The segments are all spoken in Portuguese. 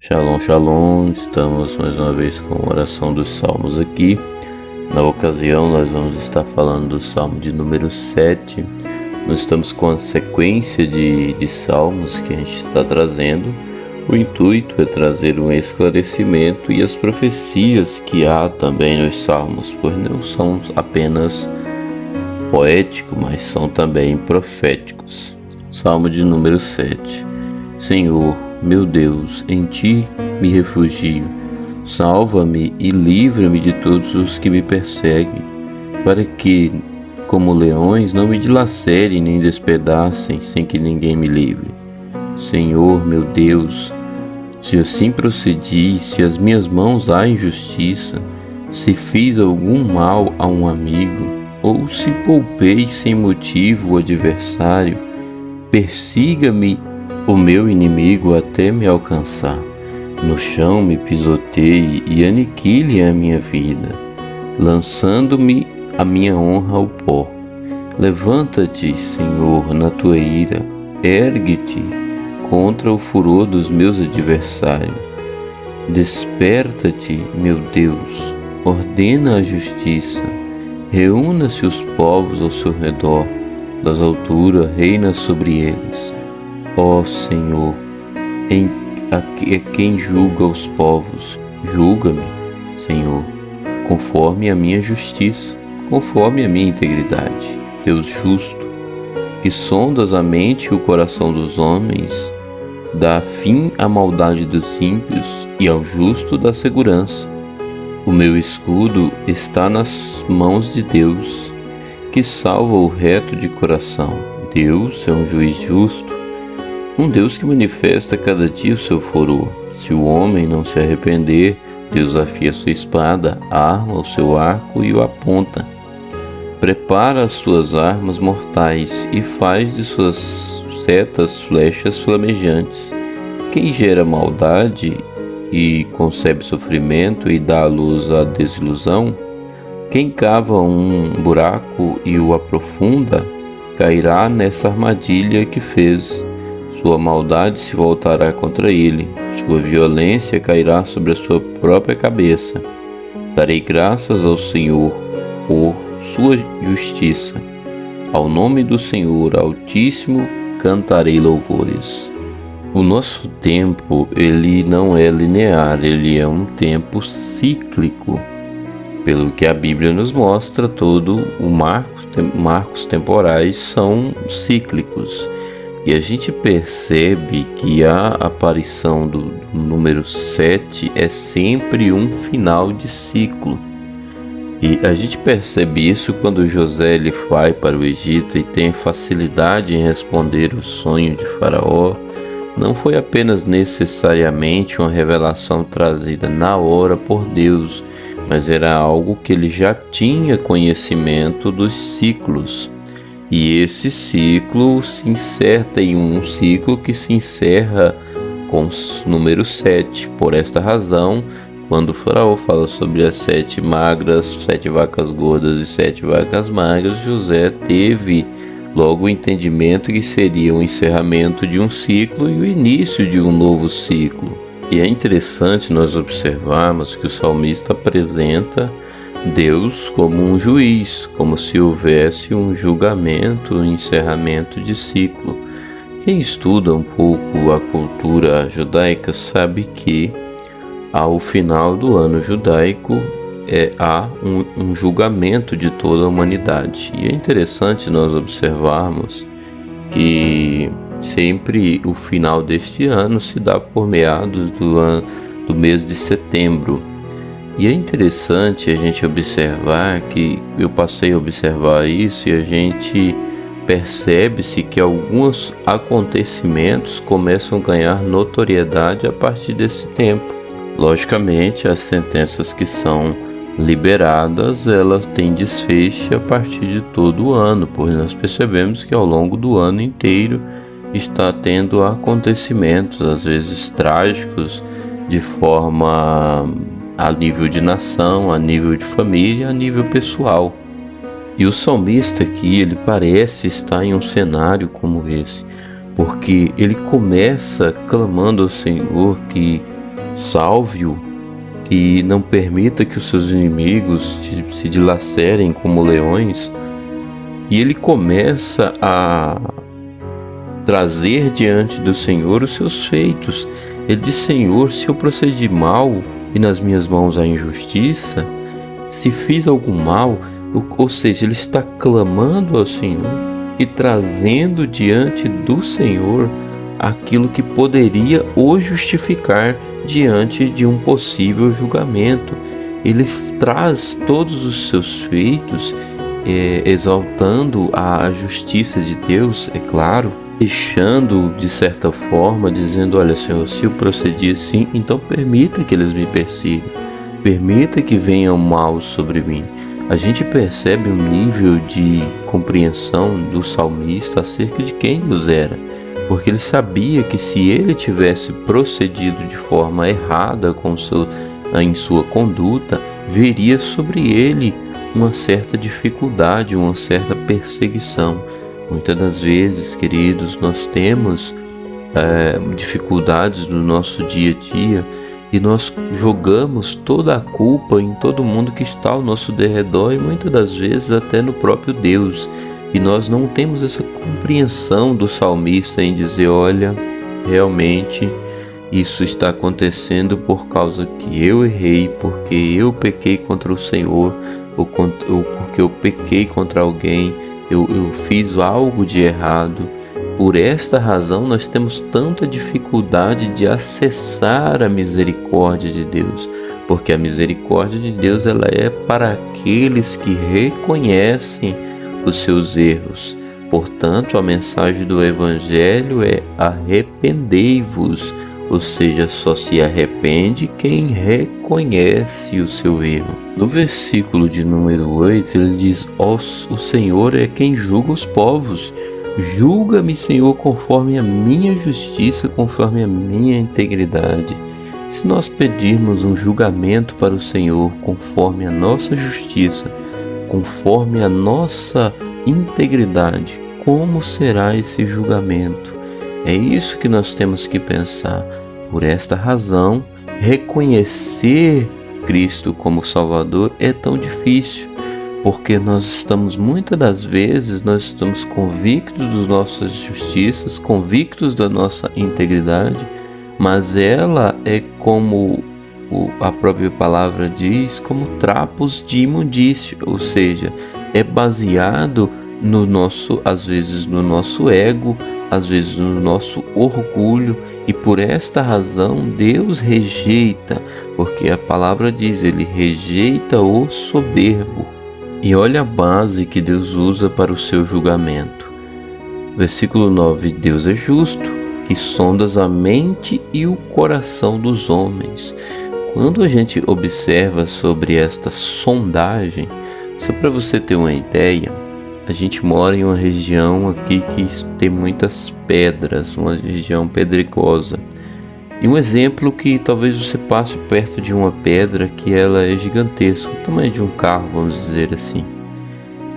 Shalom, shalom, estamos mais uma vez com a oração dos Salmos aqui. Na ocasião nós vamos estar falando do Salmo de número 7. Nós estamos com a sequência de salmos que a gente está trazendo. O intuito é trazer um esclarecimento e as profecias que há também nos salmos, pois não são apenas poéticos, mas são também proféticos. Salmo de número 7. Senhor, meu Deus, em Ti me refugio. Salva-me e livra-me de todos os que me perseguem, para que, como leões, não me dilacerem nem despedacem sem que ninguém me livre. Senhor, meu Deus, se assim procedi, se as minhas mãos há injustiça, se fiz algum mal a um amigo, ou se poupei sem motivo o adversário, persiga-me o meu inimigo até me alcançar. No chão me pisoteie e aniquile a minha vida, lançando-me a minha honra ao pó. Levanta-te, Senhor, na tua ira, ergue-te contra o furor dos meus adversários. Desperta-te, meu Deus, ordena a justiça, reúna-se os povos ao seu redor, das alturas reina sobre eles. Ó Senhor, quem julga os povos, julga-me, Senhor, conforme a minha justiça, conforme a minha integridade. Deus justo, que sondas a mente e o coração dos homens, dá fim à maldade dos ímpios e ao justo dá segurança. O meu escudo está nas mãos de Deus, que salva o reto de coração. Deus é um juiz justo, um Deus que manifesta cada dia o seu furor. Se o homem não se arrepender, Deus afia sua espada, arma o seu arco e o aponta. Prepara as suas armas mortais e faz de suas setas flechas flamejantes. Quem gera maldade e concebe sofrimento e dá à luz a desilusão, quem cava um buraco e o aprofunda, cairá nessa armadilha que fez. Sua maldade se voltará contra ele, sua violência cairá sobre a sua própria cabeça. Darei graças ao Senhor por sua justiça. Ao nome do Senhor Altíssimo cantarei louvores. O nosso tempo, ele não é linear, ele é um tempo cíclico. Pelo que a Bíblia nos mostra, todo o marcos temporais são cíclicos. E a gente percebe que a aparição do número 7 é sempre um final de ciclo. E a gente percebe isso quando José ele vai para o Egito e tem facilidade em responder o sonho de Faraó. Não foi apenas necessariamente uma revelação trazida na hora por Deus, mas era algo que ele já tinha conhecimento dos ciclos. E esse ciclo se inserta em um ciclo que se encerra com o número 7. Por esta razão, quando o Faraó fala sobre as 7 magras, 7 vacas gordas e 7 vacas magras, José teve logo o entendimento que seria o encerramento de um ciclo e o início de um novo ciclo. E é interessante nós observarmos que o salmista apresenta Deus como um juiz, como se houvesse um julgamento, um encerramento de ciclo. Quem estuda um pouco a cultura judaica sabe que ao final do ano judaico há um julgamento de toda a humanidade. E é interessante nós observarmos que sempre o final deste ano se dá por meados do mês de setembro. E é interessante a gente observar que eu passei a observar isso e a gente percebe-se que alguns acontecimentos começam a ganhar notoriedade a partir desse tempo. Logicamente, as sentenças que são liberadas, elas têm desfecho a partir de todo o ano, pois nós percebemos que ao longo do ano inteiro está tendo acontecimentos, às vezes trágicos, de forma a nível de nação, a nível de família, a nível pessoal. E o salmista aqui, ele parece estar em um cenário como esse, porque ele começa clamando ao Senhor que salve-o, que não permita que os seus inimigos se dilacerem como leões, e ele começa a trazer diante do Senhor os seus feitos. Ele diz: Senhor, se eu procedi mal e nas minhas mãos há injustiça, se fiz algum mal, ou seja, ele está clamando ao Senhor e trazendo diante do Senhor aquilo que poderia o justificar diante de um possível julgamento. Ele traz todos os seus feitos, exaltando a justiça de Deus, é claro, deixando de certa forma, dizendo: olha, Senhor, se eu procedi assim, então permita que eles me persigam, permita que venham mal sobre mim. A gente percebe um nível de compreensão do salmista acerca de quem Deus era, porque ele sabia que se ele tivesse procedido de forma errada em sua conduta, veria sobre ele uma certa dificuldade, uma certa perseguição. Muitas das vezes, queridos, nós temos dificuldades no nosso dia a dia e nós jogamos toda a culpa em todo mundo que está ao nosso derredor e muitas das vezes até no próprio Deus. E nós não temos essa compreensão do salmista em dizer: olha, realmente isso está acontecendo por causa que eu errei, porque eu pequei contra o Senhor, ou porque eu pequei contra alguém, eu fiz algo de errado. Por esta razão nós temos tanta dificuldade de acessar a misericórdia de Deus, porque a misericórdia de Deus ela é para aqueles que reconhecem os seus erros. Portanto, a mensagem do Evangelho é: arrependei-vos, ou seja, só se arrepende quem reconhece o seu erro. No versículo de número 8, ele diz: o Senhor é quem julga os povos. Julga-me, Senhor, conforme a minha justiça, conforme a minha integridade. Se nós pedirmos um julgamento para o Senhor conforme a nossa justiça, conforme a nossa integridade, como será esse julgamento? É isso que nós temos que pensar. Por esta razão, reconhecer Cristo como Salvador é tão difícil, porque nós estamos, muitas das vezes, nós estamos convictos das nossas justiças, convictos da nossa integridade, mas ela é como a própria palavra diz, como trapos de imundícia, ou seja, é baseado no nosso, às vezes no nosso ego, às vezes no nosso orgulho, e por esta razão Deus rejeita, porque a palavra diz: ele rejeita o soberbo. E olha a base que Deus usa para o seu julgamento. Versículo 9: Deus é justo, que sondas a mente e o coração dos homens. Quando a gente observa sobre esta sondagem, só para você ter uma ideia, a gente mora em uma região aqui que tem muitas pedras, uma região pedregosa. E um exemplo que talvez você passe perto de uma pedra que ela é gigantesca, o tamanho de um carro, vamos dizer assim.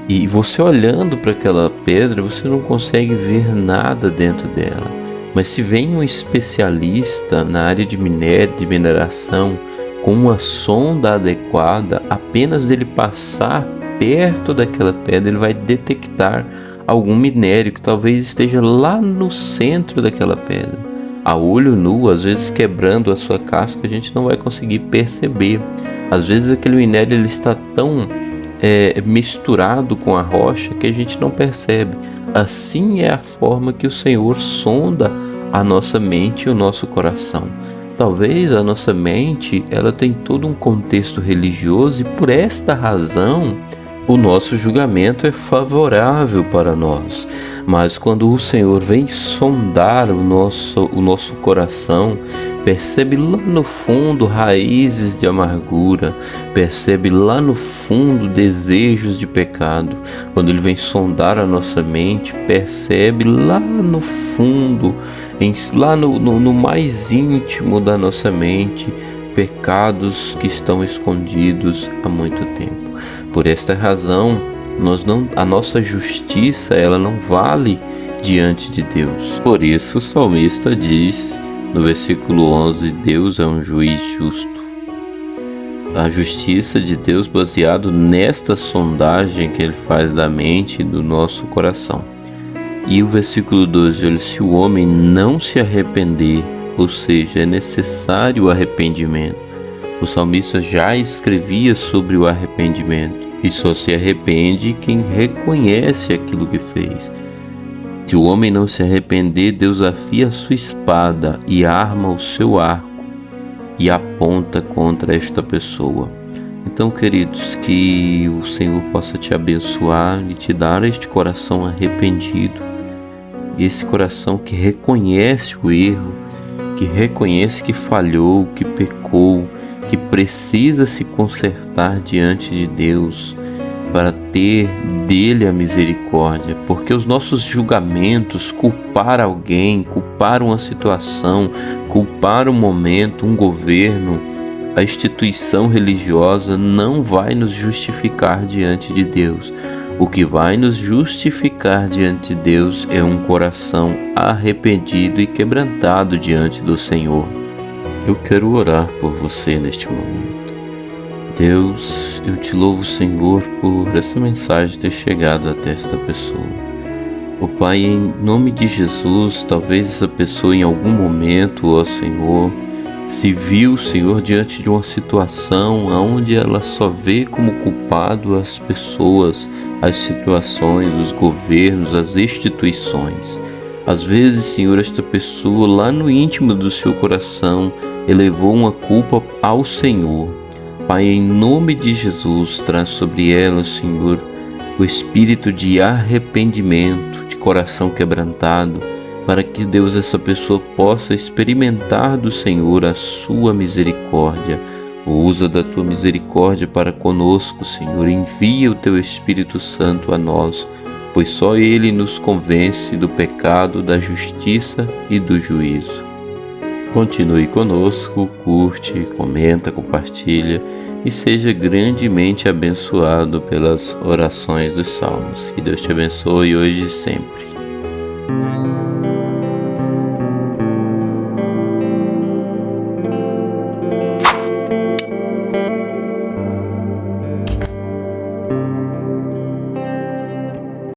E você olhando para aquela pedra, você não consegue ver nada dentro dela. Mas se vem um especialista na área de mineração, com uma sonda adequada, apenas dele passar perto daquela pedra, ele vai detectar algum minério que talvez esteja lá no centro daquela pedra. A olho nu, às vezes quebrando a sua casca, a gente não vai conseguir perceber. Às vezes aquele minério ele está tão misturado com a rocha que a gente não percebe. Assim é a forma que o Senhor sonda a nossa mente e o nosso coração. Talvez a nossa mente ela tem todo um contexto religioso e por esta razão o nosso julgamento é favorável para nós. Mas quando o Senhor vem sondar o nosso coração, percebe lá no fundo raízes de amargura, percebe lá no fundo desejos de pecado. Quando ele vem sondar a nossa mente, percebe lá no fundo, lá no mais íntimo da nossa mente, pecados que estão escondidos há muito tempo. Por esta razão, a nossa justiça ela não vale diante de Deus. Por isso o salmista diz no versículo 11, Deus é um juiz justo. A justiça de Deus baseado nesta sondagem que ele faz da mente e do nosso coração. E o versículo 12, olha, se o homem não se arrepender, ou seja, é necessário o arrependimento. O salmista já escrevia sobre o arrependimento, e só se arrepende quem reconhece aquilo que fez. Se o homem não se arrepender, Deus afia a sua espada e arma o seu arco e aponta contra esta pessoa. Então, queridos, que o Senhor possa te abençoar e te dar este coração arrependido, esse coração que reconhece o erro, que reconhece que falhou, que pecou, que precisa se consertar diante de Deus para ter dele a misericórdia, porque os nossos julgamentos, culpar alguém, culpar uma situação, culpar um momento, um governo, a instituição religiosa não vai nos justificar diante de Deus. O que vai nos justificar diante de Deus é um coração arrependido e quebrantado diante do Senhor. Eu quero orar por você neste momento. Deus, eu te louvo, Senhor, por essa mensagem ter chegado até esta pessoa. Ó Pai, em nome de Jesus, talvez essa pessoa em algum momento, ó Senhor, se viu, Senhor, diante de uma situação onde ela só vê como culpado as pessoas, as situações, os governos, as instituições. Às vezes, Senhor, esta pessoa lá no íntimo do seu coração elevou uma culpa ao Senhor. Pai, em nome de Jesus, traz sobre ela, Senhor, o espírito de arrependimento, de coração quebrantado, para que, Deus, essa pessoa possa experimentar do Senhor a sua misericórdia. Usa da tua misericórdia para conosco, Senhor. Envia o teu Espírito Santo a nós, pois só Ele nos convence do pecado, da justiça e do juízo. Continue conosco, curte, comenta, compartilha e seja grandemente abençoado pelas orações dos salmos. Que Deus te abençoe hoje e sempre.